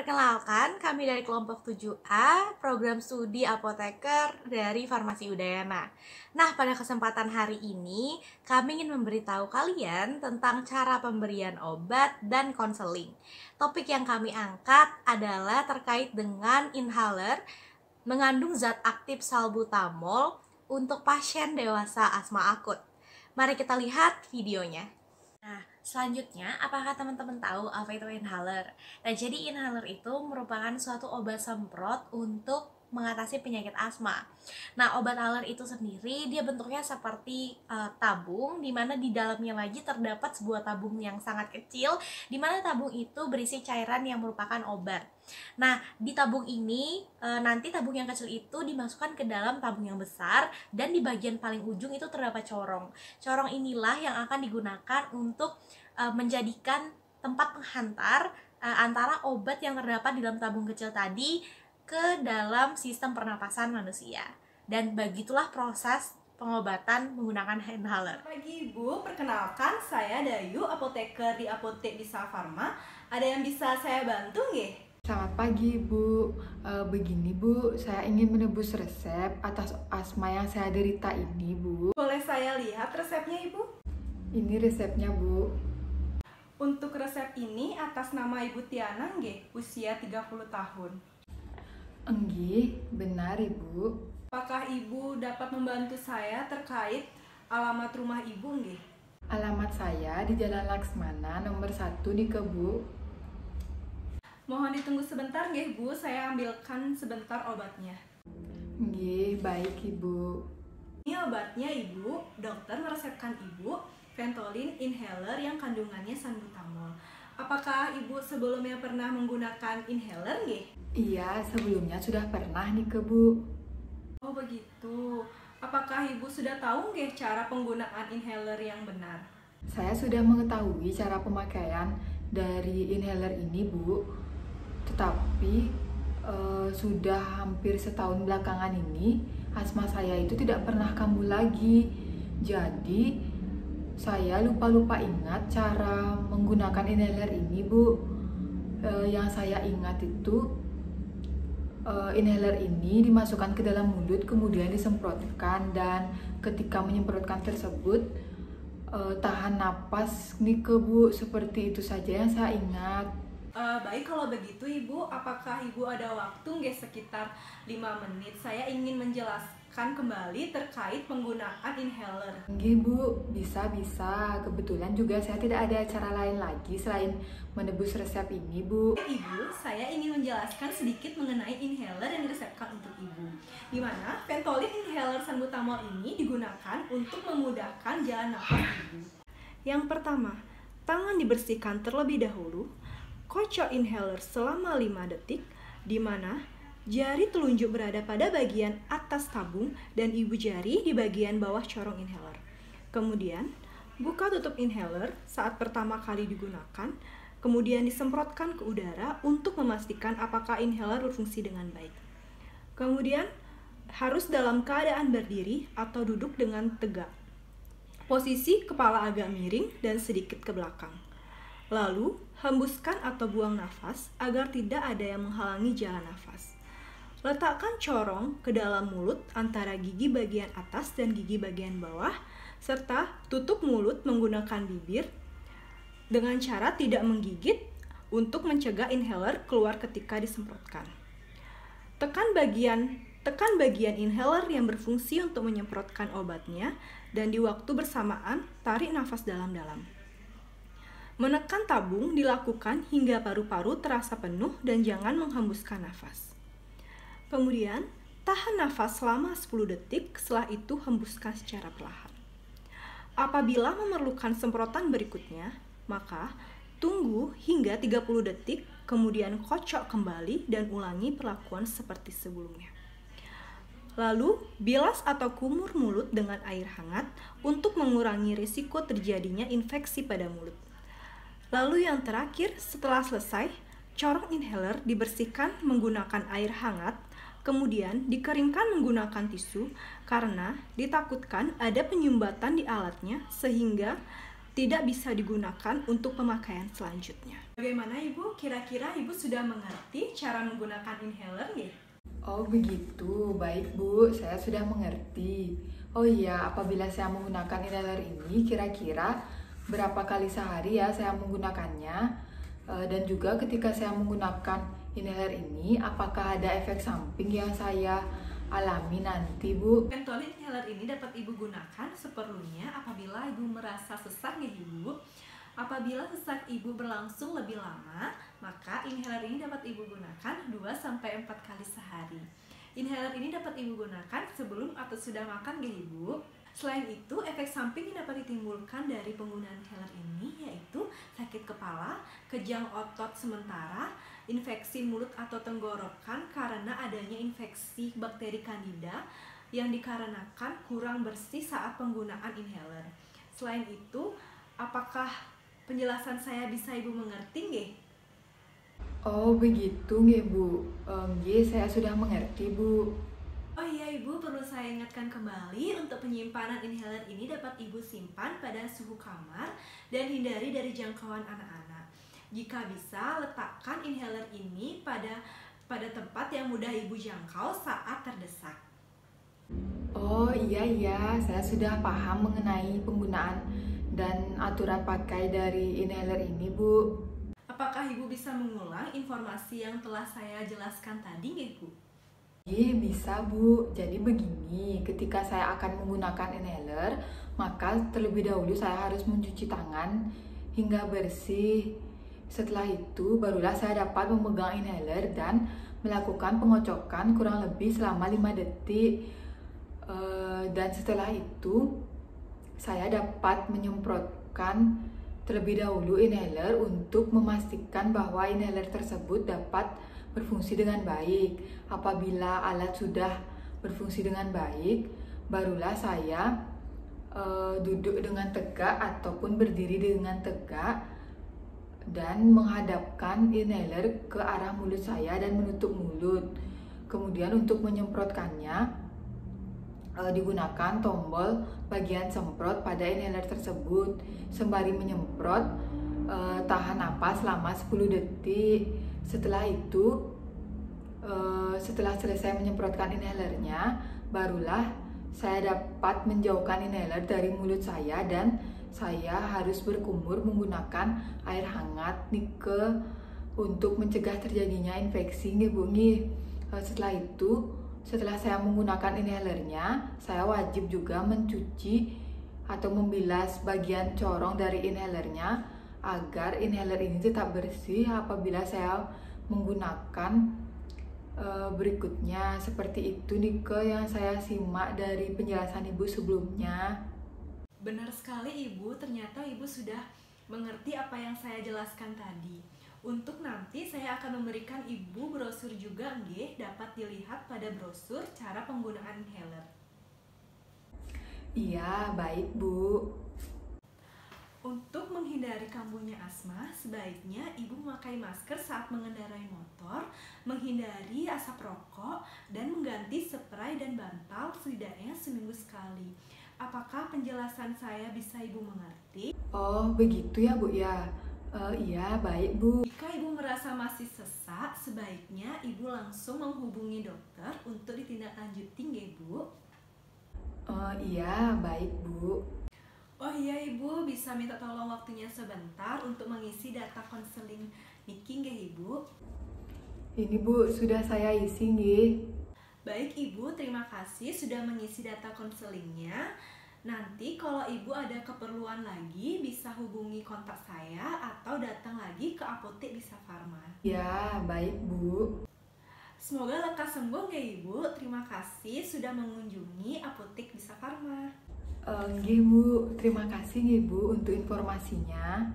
Perkenalkan, kami dari kelompok 7A, program studi apoteker dari Farmasi Udayana. Nah, pada kesempatan hari ini, kami ingin memberitahu kalian tentang cara pemberian obat dan konseling. Topik yang kami angkat adalah terkait dengan inhaler mengandung zat aktif salbutamol untuk pasien dewasa asma akut. Mari kita lihat videonya. Nah, selanjutnya, apakah teman-teman tahu apa itu inhaler? Nah, jadi inhaler itu merupakan suatu obat semprot untuk mengatasi penyakit asma. Nah, obat inhaler itu sendiri dia bentuknya seperti tabung, di mana di dalamnya lagi terdapat sebuah tabung yang sangat kecil, di mana tabung itu berisi cairan yang merupakan obat. Nah, di tabung ini nanti tabung yang kecil itu dimasukkan ke dalam tabung yang besar, dan di bagian paling ujung itu terdapat corong. Corong inilah yang akan digunakan untuk menjadikan tempat penghantar antara obat yang terdapat di dalam tabung kecil tadi ke dalam sistem pernapasan manusia. Dan begitulah proses pengobatan menggunakan inhaler. Selamat pagi Ibu, perkenalkan saya Dayu, apoteker di Apotek Bisa Farma. Ada yang bisa saya bantu nggih? Selamat pagi Bu, begini Bu, saya ingin menebus resep atas asma yang saya derita ini Bu. Boleh saya lihat resepnya Ibu? Ini resepnya Bu. Untuk resep ini atas nama Ibu Tiana nggih, usia 30 tahun. Enggih, benar Ibu. Apakah Ibu dapat membantu saya terkait alamat rumah Ibu nggih? Alamat saya di Jalan Laksmana nomor 1 di Kebu. Mohon ditunggu sebentar nggih Bu, saya ambilkan sebentar obatnya. Enggih, baik Ibu. Ini obatnya Ibu, dokter meresepkan Ibu Ventolin inhaler yang kandungannya salbutamol. Apakah Ibu sebelumnya pernah menggunakan inhaler nggih? Iya, sebelumnya sudah pernah di Kebu. Oh begitu. Apakah Ibu sudah tahu nggih cara penggunaan inhaler yang benar? Saya sudah mengetahui cara pemakaian dari inhaler ini Bu. Tetapi sudah hampir setahun belakangan ini asma saya itu tidak pernah kambuh lagi. Jadi saya lupa ingat cara menggunakan inhaler ini Bu. Yang saya ingat itu inhaler ini dimasukkan ke dalam mulut kemudian disemprotkan, dan ketika menyemprotkan tersebut tahan napas nih ke Bu, seperti itu saja yang saya ingat. Baik, kalau begitu Ibu, apakah Ibu ada waktu nggih sekitar 5 menit? Saya ingin menjelaskan kembali terkait penggunaan inhaler. Nggih Bu, bisa. Kebetulan juga saya tidak ada cara lain lagi selain menebus resep ini Bu. Ibu, saya ingin menjelaskan sedikit mengenai inhaler yang diresepkan untuk Ibu. Di mana Ventolin inhaler salbutamol ini digunakan untuk memudahkan jalan nafas Ibu. Yang pertama, tangan dibersihkan terlebih dahulu. Kocok inhaler selama 5 detik, di mana jari telunjuk berada pada bagian atas tabung dan ibu jari di bagian bawah corong inhaler. Kemudian, buka tutup inhaler saat pertama kali digunakan, kemudian disemprotkan ke udara untuk memastikan apakah inhaler berfungsi dengan baik. Kemudian, harus dalam keadaan berdiri atau duduk dengan tegak. Posisi kepala agak miring dan sedikit ke belakang. Lalu, hembuskan atau buang nafas agar tidak ada yang menghalangi jalan nafas. Letakkan corong ke dalam mulut antara gigi bagian atas dan gigi bagian bawah, serta tutup mulut menggunakan bibir dengan cara tidak menggigit untuk mencegah inhaler keluar ketika disemprotkan. Tekan bagian inhaler yang berfungsi untuk menyemprotkan obatnya, dan di waktu bersamaan tarik nafas dalam-dalam. Menekan tabung dilakukan hingga paru-paru terasa penuh dan jangan menghembuskan nafas. Kemudian, tahan nafas selama 10 detik, setelah itu hembuskan secara perlahan. Apabila memerlukan semprotan berikutnya, maka tunggu hingga 30 detik, kemudian kocok kembali dan ulangi perlakuan seperti sebelumnya. Lalu, bilas atau kumur mulut dengan air hangat untuk mengurangi risiko terjadinya infeksi pada mulut. Lalu yang terakhir, setelah selesai, corong inhaler dibersihkan menggunakan air hangat, kemudian dikeringkan menggunakan tisu karena ditakutkan ada penyumbatan di alatnya sehingga tidak bisa digunakan untuk pemakaian selanjutnya. Bagaimana Ibu? Kira-kira Ibu sudah mengerti cara menggunakan inhaler nggih? Oh begitu, baik Bu, saya sudah mengerti. Oh iya, apabila saya menggunakan inhaler ini, kira-kira berapa kali sehari ya saya menggunakannya? Dan juga ketika saya menggunakan inhaler ini, apakah ada efek samping yang saya alami nanti Bu? Ventolin inhaler ini dapat Ibu gunakan seperlunya apabila Ibu merasa sesak nih Ibu. Apabila sesak Ibu berlangsung lebih lama, maka inhaler ini dapat Ibu gunakan 2-4 kali sehari. Inhaler ini dapat Ibu gunakan sebelum atau sudah makan nggih Ibu. Selain itu, efek samping yang dapat ditimbulkan dari penggunaan inhaler ini yaitu sakit kepala, kejang otot sementara, infeksi mulut atau tenggorokan karena adanya infeksi bakteri Candida yang dikarenakan kurang bersih saat penggunaan inhaler. Selain itu, apakah penjelasan saya bisa Ibu mengerti nggih? Oh begitu nggih Bu. Nggih, saya sudah mengerti Bu. Oh iya Ibu, perlu saya ingatkan kembali untuk penyimpanan inhaler ini dapat Ibu simpan pada suhu kamar dan hindari dari jangkauan anak-anak. Jika bisa, letakkan inhaler ini pada tempat yang mudah Ibu jangkau saat terdesak. Oh iya, saya sudah paham mengenai penggunaan dan aturan pakai dari inhaler ini Bu. Apakah Ibu bisa mengulang informasi yang telah saya jelaskan tadi nggih Bu? Iya bisa Bu, jadi begini, ketika saya akan menggunakan inhaler, maka terlebih dahulu saya harus mencuci tangan hingga bersih. Setelah itu barulah saya dapat memegang inhaler dan melakukan pengocokan kurang lebih selama 5 detik. Dan setelah itu saya dapat menyemprotkan terlebih dahulu inhaler untuk memastikan bahwa inhaler tersebut dapat berfungsi dengan baik. Apabila alat sudah berfungsi dengan baik, barulah saya duduk dengan tegak ataupun berdiri dengan tegak dan menghadapkan inhaler ke arah mulut saya dan menutup mulut. Kemudian untuk menyemprotkannya digunakan tombol bagian semprot pada inhaler tersebut. Sembari menyemprot, tahan napas selama 10 detik. Setelah itu, setelah selesai menyemprotkan inhalernya, barulah saya dapat menjauhkan inhaler dari mulut saya dan saya harus berkumur menggunakan air hangat untuk mencegah terjadinya infeksi nggih Bu nggih. Setelah saya menggunakan inhalernya, saya wajib juga mencuci atau membilas bagian corong dari inhalernya agar inhaler ini tetap bersih apabila saya menggunakan berikutnya. Seperti itu Nike yang saya simak dari penjelasan Ibu sebelumnya. Benar sekali Ibu, ternyata Ibu sudah mengerti apa yang saya jelaskan tadi. Untuk nanti saya akan memberikan Ibu brosur juga nggih, dapat dilihat pada brosur cara penggunaan inhaler. Iya, baik Bu. Untuk menghindari kambuhnya asma, sebaiknya Ibu memakai masker saat mengendarai motor, menghindari asap rokok, dan mengganti spray dan bantal setidaknya seminggu sekali. Apakah penjelasan saya bisa Ibu mengerti? Oh, begitu ya Bu ya. Iya, baik Bu. Jika Ibu merasa masih sesak, sebaiknya Ibu langsung menghubungi dokter untuk ditindaklanjuti nggih Bu? Iya, baik Bu. Oh iya Ibu, bisa minta tolong waktunya sebentar untuk mengisi data konseling Niki nggih Ibu? Ini Bu, sudah saya isi nggih. Baik Ibu, terima kasih sudah mengisi data konselingnya. Nanti kalau Ibu ada keperluan lagi bisa hubungi kontak saya atau datang lagi ke apotek Bisa Farma. Ya, baik Bu. Semoga lekas sembuh ya Ibu. Terima kasih sudah mengunjungi apotek Bisa Farma. Nggih Bu, terima kasih nggih Bu untuk informasinya.